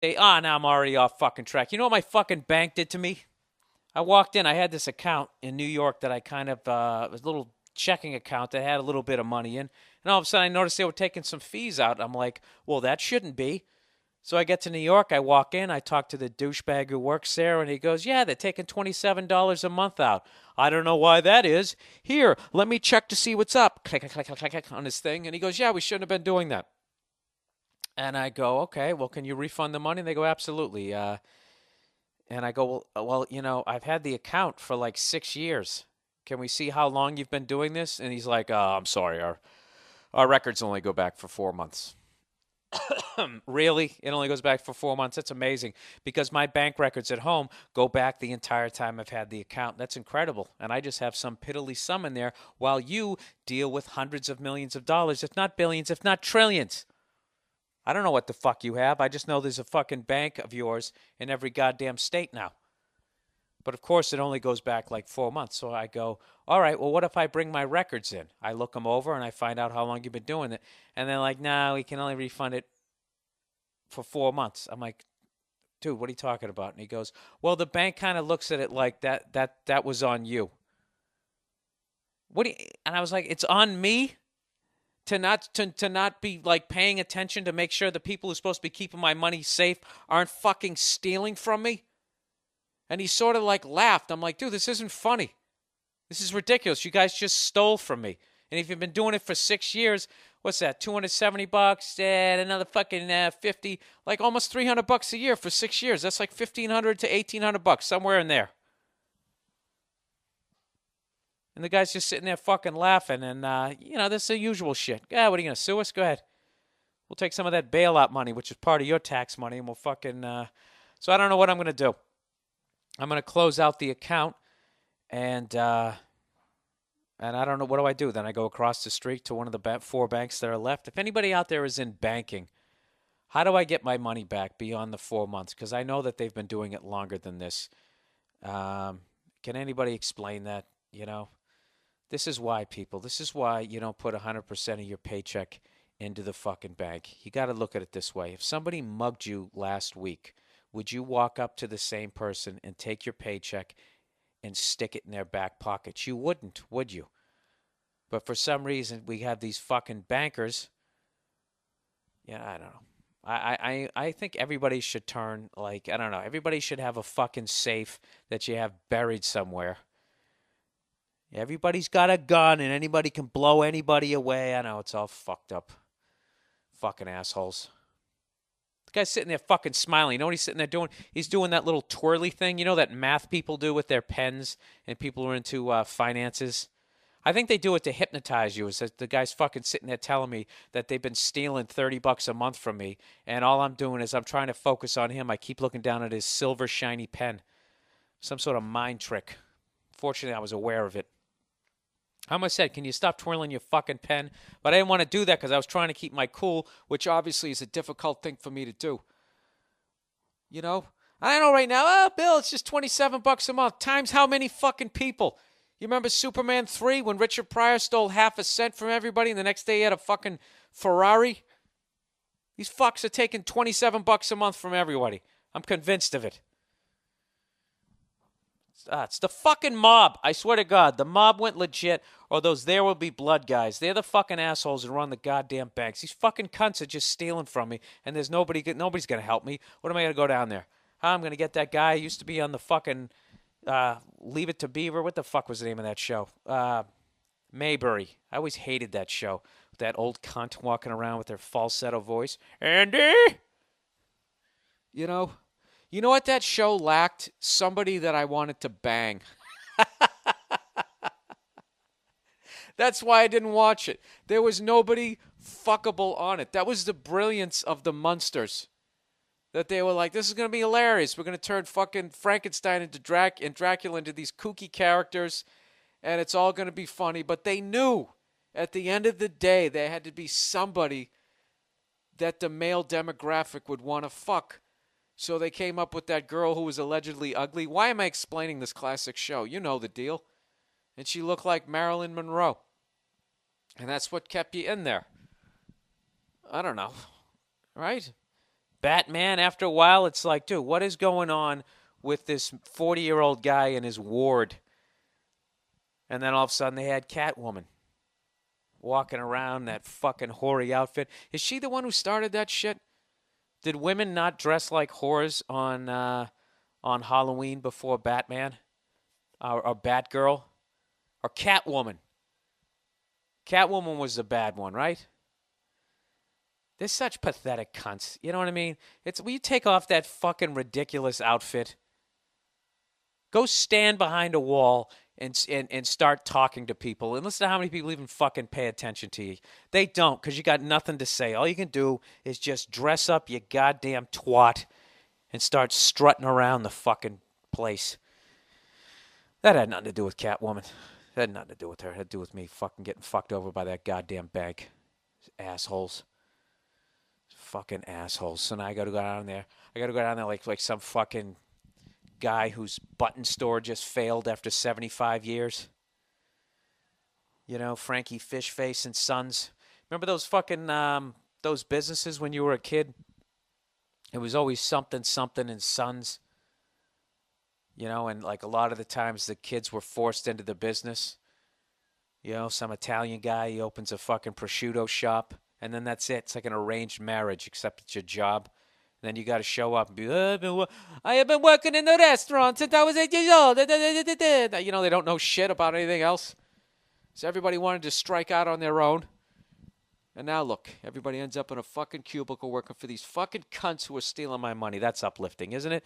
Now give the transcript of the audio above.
Now I'm already off fucking track. You know what my fucking bank did to me? I walked in. I had this account in New York that I kind of it was a little checking account that had a little bit of money in, and all of a sudden I noticed they were taking some fees out. I'm like, well, that shouldn't be. So I get to New York. I walk in. I talk to the douchebag who works there, and he goes, "Yeah, they're taking $27 a month out. I don't know why that is. Here, let me check to see what's up." Click, click, click, click, click on his thing, and he goes, "Yeah, we shouldn't have been doing that." And I go, "Okay, well, can you refund the money?" And they go, "Absolutely." And I go, well, I've had the account for like 6 years. Can we see how long you've been doing this? And he's like, "Oh, I'm sorry. Our records only go back for 4 months." Really? It only goes back for 4 months? That's amazing because my bank records at home go back the entire time I've had the account. That's incredible. And I just have some piddly sum in there while you deal with hundreds of millions of dollars, if not billions, if not trillions. I don't know what the fuck you have. I just know there's a fucking bank of yours in every goddamn state now. But of course, it only goes back like 4 months. So I go, all right, well, what if I bring my records in? I look them over and I find out how long you've been doing it. And they're like, no, we can only refund it for 4 months. I'm like, dude, what are you talking about? And he goes, well, the bank kind of looks at it like that was on you. What do you, and I was like, it's on me to not be like paying attention to make sure the people who're supposed to be keeping my money safe aren't fucking stealing from me. And he sort of like laughed. I'm like, dude, this isn't funny. This is ridiculous. You guys just stole from me. And if you've been doing it for 6 years, what's that? $270 and another fucking 50, like almost $300 a year for 6 years. That's like 1,500 to 1,800 bucks, somewhere in there. And the guy's just sitting there fucking laughing. And this is the usual shit. Yeah, what are you gonna sue us? Go ahead. We'll take some of that bailout money, which is part of your tax money, and we'll fucking. So I don't know what I'm gonna do. I'm gonna close out the account, and I don't know, what do I do? Then I go across the street to one of the four banks that are left. If anybody out there is in banking, how do I get my money back beyond the 4 months? Because I know that they've been doing it longer than this. Um, can anybody explain that? This is why, people. This is why you don't put 100% of your paycheck into the fucking bank. You got to look at it this way. If somebody mugged you last week, would you walk up to the same person and take your paycheck and stick it in their back pockets? You wouldn't, would you? But for some reason, we have these fucking bankers. Yeah, I don't know. I think everybody should turn, like, I don't know, everybody should have a fucking safe that you have buried somewhere. Everybody's got a gun and anybody can blow anybody away. I know it's all fucked up. Fucking assholes. The guy's sitting there fucking smiling. You know what he's sitting there doing? He's doing that little twirly thing. You know that math people do with their pens and people who are into finances? I think they do it to hypnotize you. Is that the guy's fucking sitting there telling me that they've been stealing $30 a month from me, and all I'm doing is I'm trying to focus on him. I keep looking down at his silver shiny pen. Some sort of mind trick. Fortunately, I was aware of it. I almost said, can you stop twirling your fucking pen? But I didn't want to do that because I was trying to keep my cool, which obviously is a difficult thing for me to do. You know? I know right now, oh, Bill, it's just $27 a month. Times how many fucking people? You remember Superman 3 when Richard Pryor stole half a cent from everybody and the next day he had a fucking Ferrari? These fucks are taking $27 a month from everybody. I'm convinced of it. It's the fucking mob. I swear to God, the mob went legit, or those There Will Be Blood guys. They're the fucking assholes who run the goddamn banks. These fucking cunts are just stealing from me, and there's nobody's gonna help me. What am I gonna go down there? I'm gonna get that guy who used to be on the fucking Leave It to Beaver. What the fuck was the name of that show? Mayberry. I always hated that show. That old cunt walking around with her falsetto voice. Andy, you know, you know what that show lacked? Somebody that I wanted to bang. That's why I didn't watch it. There was nobody fuckable on it. That was the brilliance of the Munsters. That they were like, this is going to be hilarious. We're going to turn fucking Frankenstein into and Dracula into these kooky characters, and it's all going to be funny. But they knew at the end of the day there had to be somebody that the male demographic would want to fuck. So they came up with that girl who was allegedly ugly. Why am I explaining this classic show? You know the deal. And she looked like Marilyn Monroe. And that's what kept you in there. I don't know. Right? Batman, after a while, it's like, dude, what is going on with this 40-year-old guy and his ward? And then all of a sudden they had Catwoman walking around that fucking hoary outfit. Is she the one who started that shit? Did women not dress like whores on Halloween before Batman or Batgirl or Catwoman? Catwoman was the bad one, right? They're such pathetic cunts. You know what I mean? It's when you take off that fucking ridiculous outfit, go stand behind a wall and start talking to people and listen to how many people even fucking pay attention to you. They don't, because you got nothing to say. All you can do is just dress up, you goddamn twat, and start strutting around the fucking place. That had nothing to do with Catwoman. That had nothing to do with her. It had to do with me fucking getting fucked over by that goddamn bank. Assholes. Fucking assholes. So now I gotta go down there. I gotta go down there like some fucking guy whose button store just failed after 75 years. You know, Frankie Fishface and Sons. Remember those fucking those businesses when you were a kid? It was always something and Sons. You know, and like a lot of the times the kids were forced into the business. You know, some Italian guy, he opens a fucking prosciutto shop, and then that's it. It's like an arranged marriage, except it's your job. And then you got to show up and be, I have been working in the restaurant since I was 8 years old. You know, they don't know shit about anything else. So everybody wanted to strike out on their own. And now look, everybody ends up in a fucking cubicle working for these fucking cunts who are stealing my money. That's uplifting, isn't it?